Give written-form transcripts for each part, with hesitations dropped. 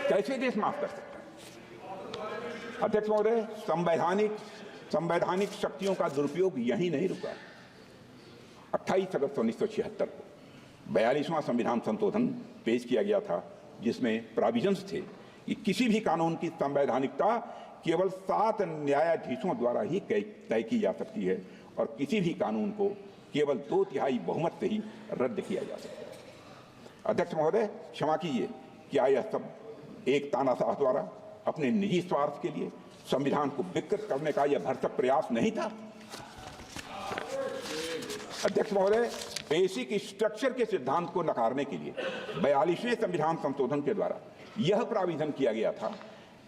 कैसे देश माफ कर सकता है? अध्यक्ष महोदय, संवैधानिक शक्तियों का दुरुपयोग यही नहीं रुका। 28 अगस्त 1976 को 42वां संविधान संशोधन पेश किया गया था, जिसमें प्रोविजंस थे कि किसी भी कानून की संवैधानिकता केवल 7 न्यायाधीशों द्वारा ही तय की जा सकती है और किसी भी कानून को केवल 2/3 बहुमत से ही रद्द किया जा सकता है। अध्यक्ष महोदय, क्षमा कीजिए, क्या यह सब एक तानाशाह द्वारा अपने निजी स्वार्थ के लिए संविधान को विकृत करने का यह भरसक प्रयास नहीं था? अध्यक्ष महोदय, बेसिक स्ट्रक्चर के सिद्धांत को नकारने के लिए 42वें संविधान संशोधन के द्वारा यह प्राविधान किया गया था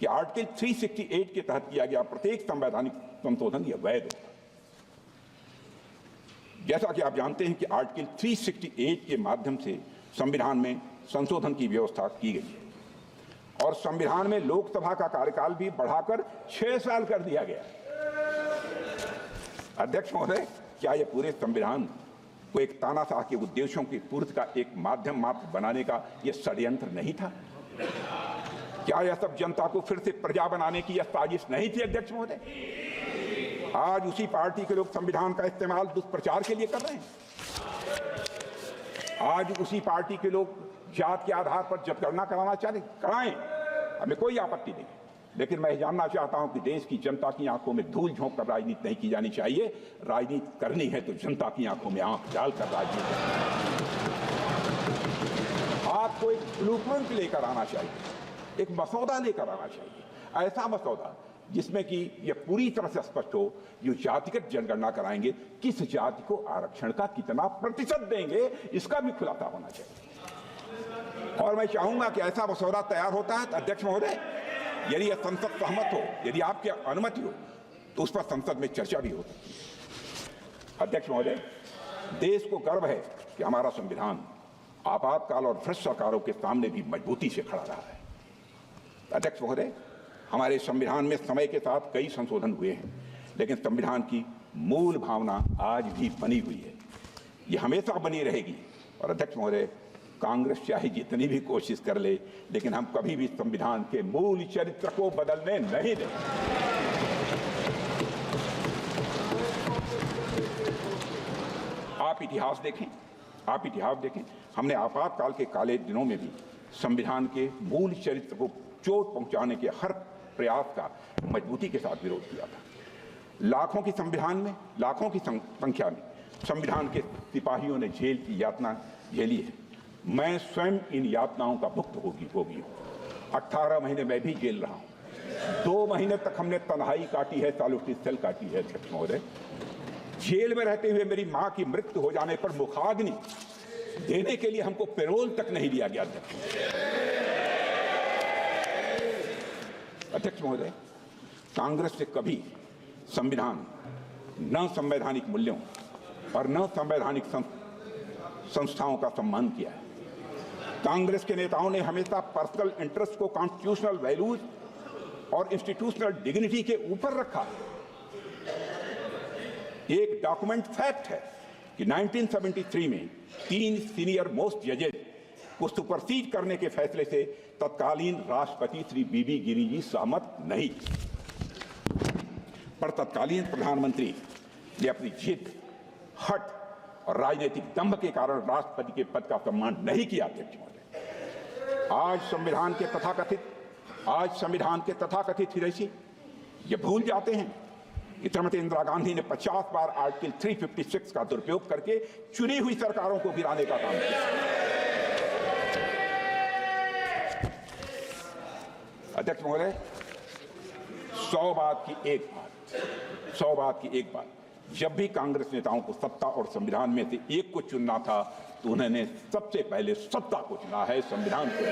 कि आर्टिकल 368 के तहत किया गया प्रत्येक संवैधानिक संशोधन यह वैध होगा। जैसा कि आप जानते हैं कि आर्टिकल 368 के माध्यम से संविधान में संशोधन की व्यवस्था की गई है और संविधान में लोकसभा का कार्यकाल भी बढ़ाकर 6 साल कर दिया गया। अध्यक्ष महोदय, क्या यह पूरे संविधान को एक तानाशाह के उद्देश्यों की पूर्ति का एक माध्यम मात्र बनाने का यह षड्यंत्र नहीं था? क्या यह सब जनता को फिर से प्रजा बनाने की यह साजिश नहीं थी? अध्यक्ष महोदय, आज उसी पार्टी के लोग संविधान का इस्तेमाल दुष्प्रचार के लिए कर रहे हैं। आज उसी पार्टी के लोग जात के आधार पर जनगणना कराना चाहते, कराएं, हमें कोई आपत्ति नहीं, लेकिन मैं जानना चाहता हूं कि देश की जनता की आंखों में धूल झोंक कर राजनीति नहीं की जानी चाहिए। राजनीति करनी है तो जनता की आंखों में आंख डालकर राजनीति आपको एक ब्लूप्रिंट लेकर आना चाहिए, एक मसौदा लेकर आना चाहिए, ऐसा मसौदा जिसमें कि यह पूरी तरह से स्पष्ट हो, जो जातिगत जनगणना कराएंगे किस जाति को आरक्षण का कितना प्रतिशत देंगे, इसका भी खुलासा होना चाहिए। और मैं चाहूंगा कि ऐसा मसौदा तैयार होता है, अध्यक्ष महोदय, यदि यह संसद सहमत हो, यदि आपकी अनुमति हो, तो उस पर संसद में चर्चा भी हो सकती है। अध्यक्ष महोदय, देश को गर्व है कि हमारा संविधान आपातकाल और भ्रष्ट सरकारों के सामने भी मजबूती से खड़ा रहा है। अध्यक्ष महोदय, हमारे संविधान में समय के साथ कई संशोधन हुए हैं, लेकिन संविधान की मूल भावना आज भी बनी हुई है, ये हमेशा बनी रहेगी। और अध्यक्ष महोदय, कांग्रेस चाहे जितनी भी कोशिश कर ले, लेकिन हम कभी भी संविधान के मूल चरित्र को बदलने नहीं देंगे। आप इतिहास देखें, हमने आपातकाल के काले दिनों में भी संविधान के मूल चरित्र को चोट पहुंचाने के हर प्रयास का मजबूती के साथ विरोध किया था। लाखों की संख्या में संविधान के सिपाहियों ने जेल की यातना झेली है। मैं स्वयं इन यातनाओं का भुक्त होगी हूँ। 18 महीने मैं भी जेल रहा हूँ। 2 महीने तक हमने तन्हाई काटी है, सॉलिटरी सेल काटी है। अध्यक्ष महोदय, जेल में रहते हुए मेरी मां की मृत्यु हो जाने पर मुखाग्नि देने के लिए हमको पेरोल तक नहीं दिया गया। अध्यक्ष महोदय, कांग्रेस ने कभी संविधान, न संवैधानिक मूल्यों और न संवैधानिक संस्थाओं का सम्मान किया है। कांग्रेस के नेताओं ने हमेशा पर्सनल इंटरेस्ट को कॉन्स्टिट्यूशनल वैल्यूज और इंस्टीट्यूशनल डिग्निटी के ऊपर रखा। एक डॉक्यूमेंट फैक्ट है कि 1973 में 3 सीनियर मोस्ट जजेज को सुपरसीड करने के फैसले से तत्कालीन राष्ट्रपति श्री बीबी गिरी जी सहमत नहीं, पर तत्कालीन प्रधानमंत्री ने अपनी जिद, हट और राजनीतिक दंभ के कारण राष्ट्रपति के पद का सम्मान नहीं किया। अध्यक्ष महोदय, आज संविधान के तथाकथित हितैषी ये भूल जाते हैं कि श्रीमती इंदिरा गांधी ने 50 बार आर्टिकल 356 का दुरुपयोग करके चुनी हुई सरकारों को गिराने का काम किया। अध्यक्ष महोदय, 100 बात की एक बात, जब भी कांग्रेस नेताओं को सत्ता और संविधान में से एक को चुनना था तो उन्होंने सबसे पहले सत्ता को चुना है, संविधान को।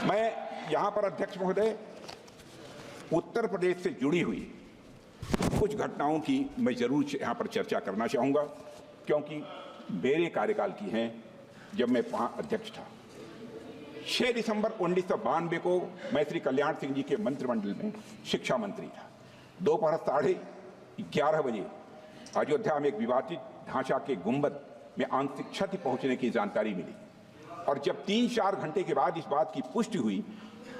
मैं यहां पर अध्यक्ष महोदय उत्तर प्रदेश से जुड़ी हुई कुछ घटनाओं की मैं जरूर यहां पर चर्चा करना चाहूंगा, क्योंकि मेरे कार्यकाल की हैं जब मैं वहां अध्यक्ष था। 6 दिसंबर 1992 को मैं श्री कल्याण सिंह जी के मंत्रिमंडल में शिक्षा मंत्री था। दोपहर 11:30 बजे अयोध्या में एक विवादित ढांचा के गुंबद में आंशिक क्षति पहुंचने की जानकारी मिली। और जब 3-4 घंटे के बाद इस बात की पुष्टि हुई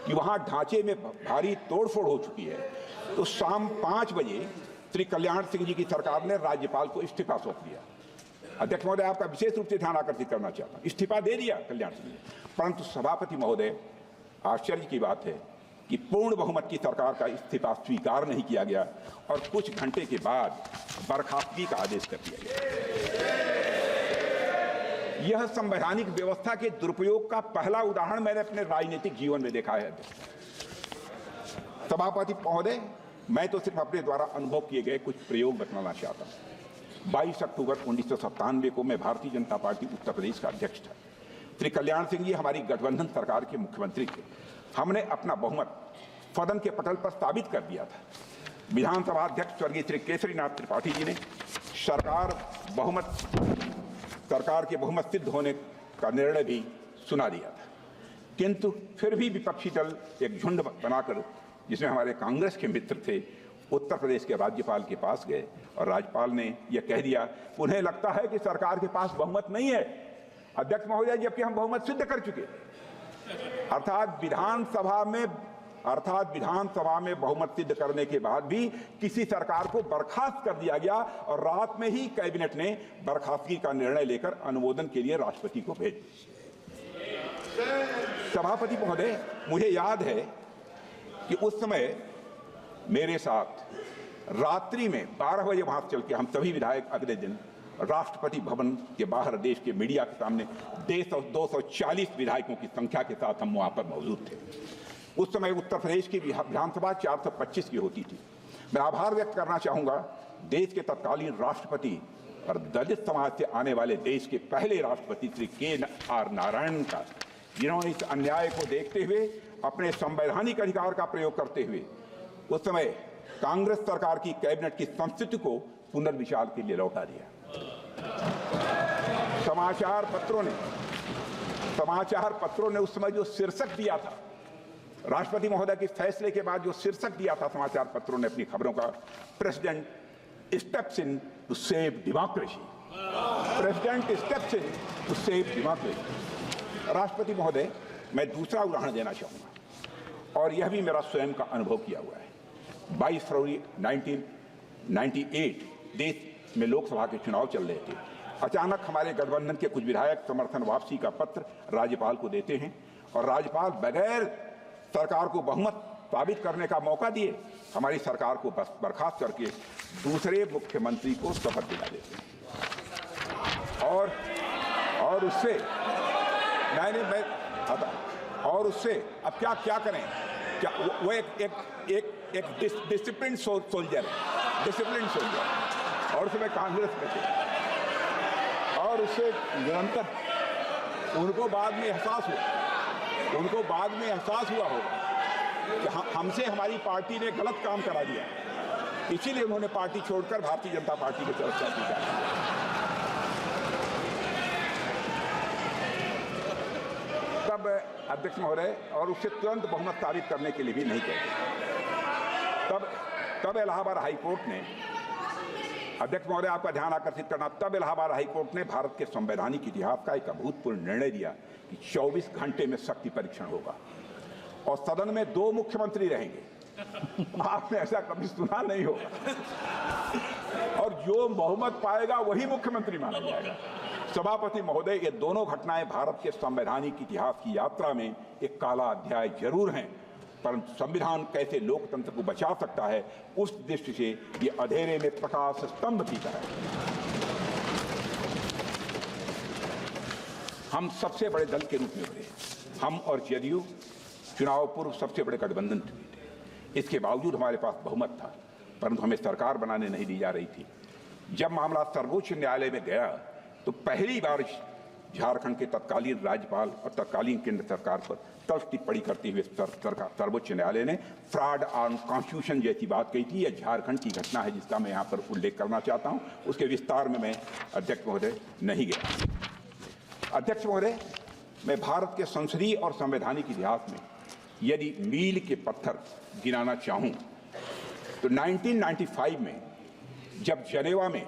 कि वहां ढांचे में भारी तोड़फोड़ हो चुकी है, तो शाम 5 बजे श्री कल्याण सिंह जी की सरकार ने राज्यपाल को इस्तीफा सौंप दिया। अध्यक्ष महोदय, आपका विशेष रूप से ध्यान आकर्षित करना चाहता हूं, इस्तीफा दे दिया कल्याण सिंह ने, परंतु सभापति महोदय, आश्चर्य की बात है कि पूर्ण बहुमत की सरकार का इस्तीफा स्वीकार नहीं किया गया और कुछ घंटे के बाद बर्खास्तगी का आदेश कर दिया गया। यह संवैधानिक व्यवस्था के दुरुपयोग का पहला उदाहरण मैंने अपने राजनीतिक जीवन में देखा है। सभापति महोदय, मैं तो सिर्फ अपने द्वारा अनुभव किए गए कुछ प्रयोग बताना चाहता हूं। 22 अक्टूबर 1997 को मैं भारतीय जनता पार्टी उत्तर प्रदेश का अध्यक्ष था। श्री कल्याण सिंह जी हमारी गठबंधन सरकार के मुख्यमंत्री थे। हमने अपना बहुमत सदन के पटल पर साबित कर दिया था। विधानसभा अध्यक्ष स्वर्गीय श्री केसरीनाथ त्रिपाठी जी ने सरकार के बहुमत सिद्ध होने का निर्णय भी सुना दिया था, किंतु फिर भी विपक्षी दल एक झुंड बनाकर, जिसमें हमारे कांग्रेस के मित्र थे, उत्तर प्रदेश के राज्यपाल के पास गए और राज्यपाल ने यह कह दिया, उन्हें लगता है कि सरकार के पास बहुमत नहीं है। अध्यक्ष महोदय, जबकि हम बहुमत सिद्ध कर चुके, अर्थात विधानसभा में बहुमत सिद्ध करने के बाद भी किसी सरकार को बर्खास्त कर दिया गया और रात में ही कैबिनेट ने बर्खास्तगी का निर्णय लेकर अनुमोदन के लिए राष्ट्रपति को भेज दिया। सभापति महोदय, मुझे याद है कि उस समय मेरे साथ रात्रि में 12 बजे वहां चल के हम सभी विधायक अगले दिन राष्ट्रपति भवन के बाहर देश के मीडिया के सामने 240 विधायकों की संख्या के साथ हम वहां पर मौजूद थे। उस समय उत्तर प्रदेश की विधानसभा 425 की होती थी। मैं आभार व्यक्त करना चाहूंगा देश के तत्कालीन राष्ट्रपति और दलित समाज से आने वाले देश के पहले राष्ट्रपति श्री के.आर. नारायणन का, जिन्होंने इस अन्याय को देखते हुए अपने संवैधानिक अधिकार का प्रयोग करते हुए उस समय कांग्रेस सरकार की कैबिनेट की संस्कृति को पुनर्विचार के लिए लौटा दिया। समाचार पत्रों ने उस समय जो शीर्षक दिया था, राष्ट्रपति महोदय के फैसले के बाद जो शीर्षक दिया था समाचार पत्रों ने अपनी खबरों का, president steps in to save democracy, president steps in to save democracy. राष्ट्रपति महोदय, मैं दूसरा उदाहरण देना चाहूंगा और यह भी मेरा स्वयं का अनुभव किया हुआ है। 22 फरवरी 1998 देश में लोकसभा के चुनाव चल रहे थे। अचानक हमारे गठबंधन के कुछ विधायक समर्थन वापसी का पत्र राज्यपाल को देते हैं और राज्यपाल बगैर सरकार को बहुमत साबित करने का मौका दिए हमारी सरकार को बर्खास्त करके दूसरे मुख्यमंत्री को शपथ दिला देते हैं। और उससे अब क्या करें, क्या वो एक डिसिप्लिन सोल्जर है और उसमें कांग्रेस में थे और उससे निरंतर उनको बाद में एहसास हुआ होगा कि हमसे हमारी पार्टी ने गलत काम करा दिया, इसीलिए उन्होंने पार्टी छोड़कर भारतीय जनता पार्टी की तरफ से तब अध्यक्ष महोदय, और उससे तुरंत बहुमत साबित करने के लिए भी नहीं कहते। तब इलाहाबाद हाईकोर्ट ने, अध्यक्ष महोदय आपका ध्यान आकर्षित करना, तब इलाहाबाद हाईकोर्ट ने भारत के संवैधानिक इतिहास का एक अभूतपूर्व निर्णय दिया कि 24 घंटे में शक्ति परीक्षण होगा और सदन में 2 मुख्यमंत्री रहेंगे। आपने ऐसा कभी सुना नहीं होगा और जो बहुमत पाएगा वही मुख्यमंत्री माना जाएगा। सभापति महोदय, ये दोनों घटनाएं भारत के संवैधानिक इतिहास की यात्रा में एक काला अध्याय जरूर हैं, परंतु संविधान कैसे लोकतंत्र को बचा सकता है उस दृष्टि से ये अंधेरे में प्रकाश स्तंभ की तरह हम सबसे बड़े दल के रूप में उभरे। हम और जदयू चुनाव पूर्व सबसे बड़े गठबंधन थे। इसके बावजूद हमारे पास बहुमत था, परंतु हमें सरकार बनाने नहीं दी जा रही थी। जब मामला सर्वोच्च न्यायालय में गया तो पहली बार झारखंड के तत्कालीन राज्यपाल और तत्कालीन केंद्र सरकार पर तल्ख टिप्पणी करते हुए सर्वोच्च न्यायालय ने फ्रॉड ऑन कॉन्स्टिट्यूशन जैसी बात कही थी। यह झारखंड की घटना है जिसका मैं यहाँ पर उल्लेख करना चाहता हूँ, उसके विस्तार में मैं अध्यक्ष महोदय नहीं गया। अध्यक्ष महोदय, मैं भारत के संसदीय और संवैधानिक इतिहास में यदि मील के पत्थर गिनाना चाहूँ तो 1995 में जब जनेवा में